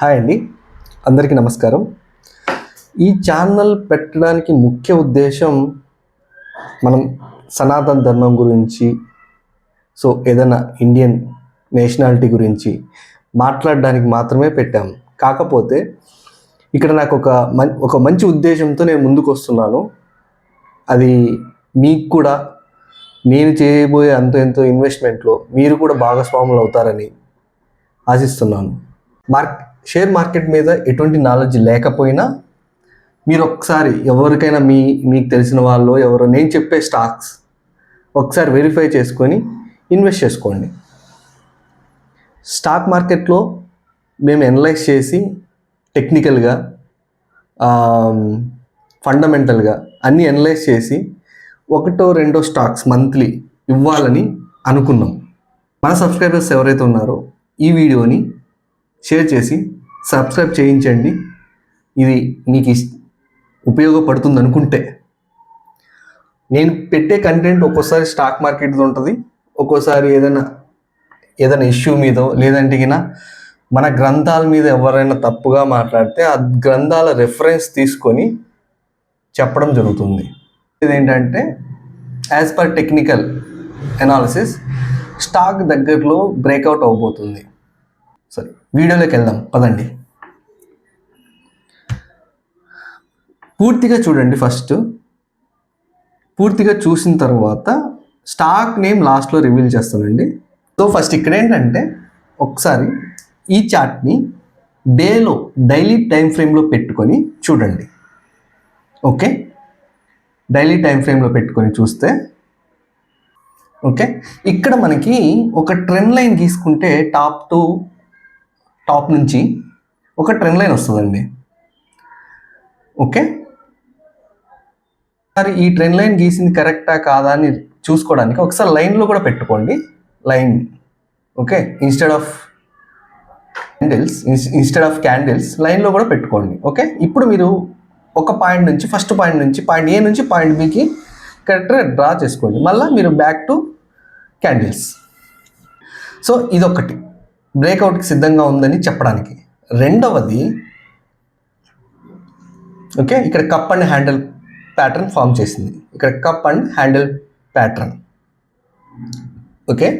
Hi అండి, అందరికీ నమస్కారం. ఈ ఛానల్ పెట్టడానికి ముఖ్య ఉద్దేశం మనం సనాతన ధర్మం గురించి, ఏదైనా ఇండియన్ నేషనాలిటీ గురించి మాట్లాడడానికి మాత్రమే పెట్టాము. కాకపోతే ఇక్కడ నాకు ఒక మంచి ఉద్దేశంతో నేను ముందుకు వస్తున్నాను. అది మీకు కూడా నేను చేయబోయే ఎంతో ఇన్వెస్ట్మెంట్లో మీరు కూడా భాగస్వాములు అవుతారని ఆశిస్తున్నాను. షేర్ మార్కెట్ మీద ఎటువంటి నాలెడ్జ్ లేకపోయినా మీరు ఒకసారి ఎవరికైనా మీకు తెలిసిన వాళ్ళు ఎవరో నేను చెప్పే స్టాక్స్ ఒకసారి వెరిఫై చేసుకొని ఇన్వెస్ట్ చేసుకోండి. స్టాక్ మార్కెట్లో మేము అనలైజ్ చేసి టెక్నికల్గా ఫండమెంటల్గా అన్నీ అనలైజ్ చేసి ఒకటో రెండో స్టాక్స్ మంత్లీ ఇవ్వాలని అనుకున్నాం. మన సబ్స్క్రైబర్స్ ఎవరైతే ఉన్నారో ఈ వీడియోని షేర్ చేసి సబ్స్క్రైబ్ చేయించండి. ఇది మీకు ఉపయోగపడుతుంది అనుకుంటే. నేను పెట్టే కంటెంట్ ఒక్కోసారి స్టాక్ మార్కెట్ ఉంటుంది, ఒక్కోసారి ఏదైనా ఇష్యూ మీదో, లేదంటే మన గ్రంథాల మీద ఎవరైనా తప్పుగా మాట్లాడితే ఆ గ్రంథాల రెఫరెన్స్ తీసుకొని చెప్పడం జరుగుతుంది. ఇదేంటంటే as per technical analysis stock దగ్గరలో బ్రేక్అవుట్ అవబోతుంది. సరే, వీడియోలోకి వెళ్దాం పదండి. పూర్తిగా చూడండి. పూర్తిగా చూసిన తర్వాత స్టాక్ నేమ్ లాస్ట్లో రివీల్ చేస్తానండి. ఫస్ట్ ఇక్కడ ఏంటంటే ఒకసారి ఈ చార్ట్ని డైలీ టైం ఫ్రేమ్లో పెట్టుకొని చూడండి. ఓకే, డైలీ టైం ఫ్రేమ్లో పెట్టుకొని చూస్తే ఓకే, ఇక్కడ మనకి ఒక ట్రెండ్ లైన్ గీసుకుంటే టాప్ నుంచి ఒక ట్రెండ్ లైన్ వస్తుందండి. ఓకే, మరి ఈ ట్రెండ్ లైన్ గీసింది కరెక్టా కాదా అని చూసుకోవడానికి ఒకసారి లైన్లో కూడా పెట్టుకోండి. Line okay, instead of candles లైన్లో కూడా పెట్టుకోండి. ఓకే, ఇప్పుడు మీరు ఫస్ట్ పాయింట్ నుంచి పాయింట్ ఏ నుంచి పాయింట్ బికి కరెక్ట్గా డ్రా చేసుకోండి. మళ్ళీ మీరు బ్యాక్ టు క్యాండిల్స్. ఇదొకటి బ్రేక్అవుట్కి సిద్ధంగా ఉందని చెప్పడానికి. రెండవది ఓకే, ఇక్కడ cup and handle pattern form చేసింది. ఇక్కడ cup and handle pattern. Okay,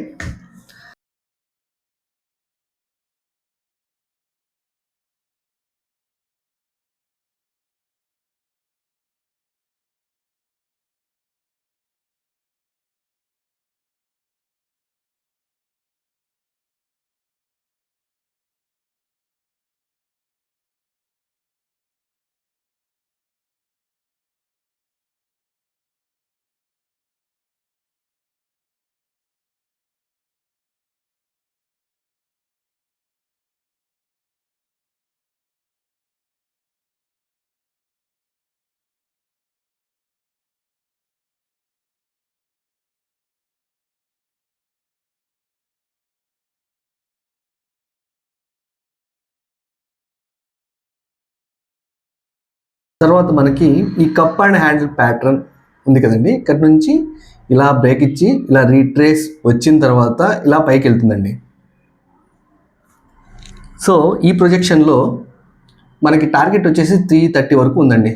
తర్వాత మనకి ఈ కప్ అండ్ హ్యాండిల్ ప్యాటర్న్ ఉంది కదండి. ఇక్కడ నుంచి ఇలా బ్రేక్ ఇచ్చి ఇలా రీట్రేస్ వచ్చిన తర్వాత ఇలా పైకి వెళ్తుందండి. ఈ ప్రొజెక్షన్లో మనకి టార్గెట్ వచ్చేసి 330 వరకు ఉందండి.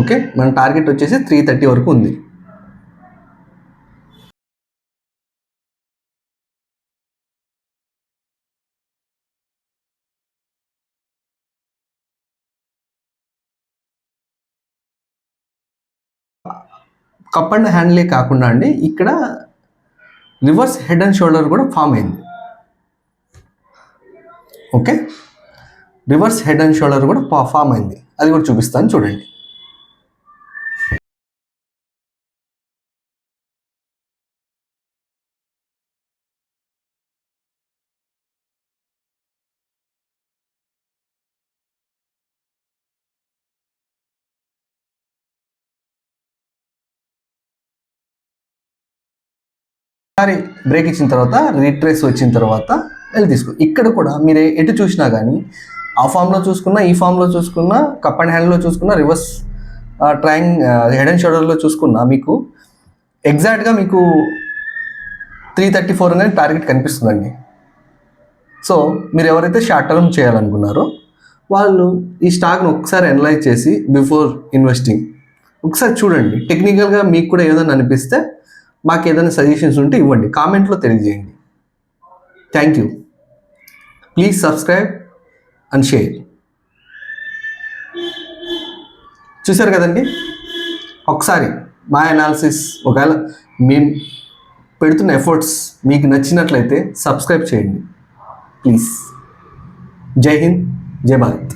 ఓకే, మన టార్గెట్ వచ్చేసి 330 వరకు ఉంది. కప్ అండ్ హ్యాండిలే కాకుండా అండి, ఇక్కడ రివర్స్ హెడ్ అండ్ షోల్డర్ కూడా ఫామ్ అయింది. Okay, reverse head and shoulder కూడా ఫామ్ అయింది. అది కూడా చూపిస్తాను చూడండి. ఒకసారి బ్రేక్ ఇచ్చిన తర్వాత రీట్రేస్ వచ్చిన తర్వాత ఇక్కడ కూడా మీరు ఎటు చూసినా కానీ ఆ ఫామ్లో చూసుకున్నా, ఈ ఫామ్లో చూసుకున్నా, కప్ అండ్ హ్యాండ్లో చూసుకున్నా, రివర్స్ హెడ్ అండ్ షోల్డర్లో చూసుకున్నా మీకు ఎగ్జాక్ట్గా మీకు 334 అనేది టార్గెట్ కనిపిస్తుందండి. సో మీరు ఎవరైతే షార్ట్ టర్మ్ చేయాలనుకున్నారో వాళ్ళు ఈ స్టాక్ను ఒకసారి అనలైజ్ చేసి బిఫోర్ ఇన్వెస్టింగ్ ఒకసారి చూడండి. టెక్నికల్గా మీకు కూడా ఏదైనా అనిపిస్తే మాకు ఏదైనా సజెషన్స్ ఉంటే ఇవ్వండి, కామెంట్లో తెలియజేయండి. Thank you. Please subscribe and share. చూశారు కదండి, ఒకసారి మా అనాలిసిస్ ఒకవేళ మేము పెడుతున్న ఎఫర్ట్స్ మీకు నచ్చినట్లయితే సబ్స్క్రైబ్ చేయండి ప్లీజ్. జై హింద్, జై భారత్.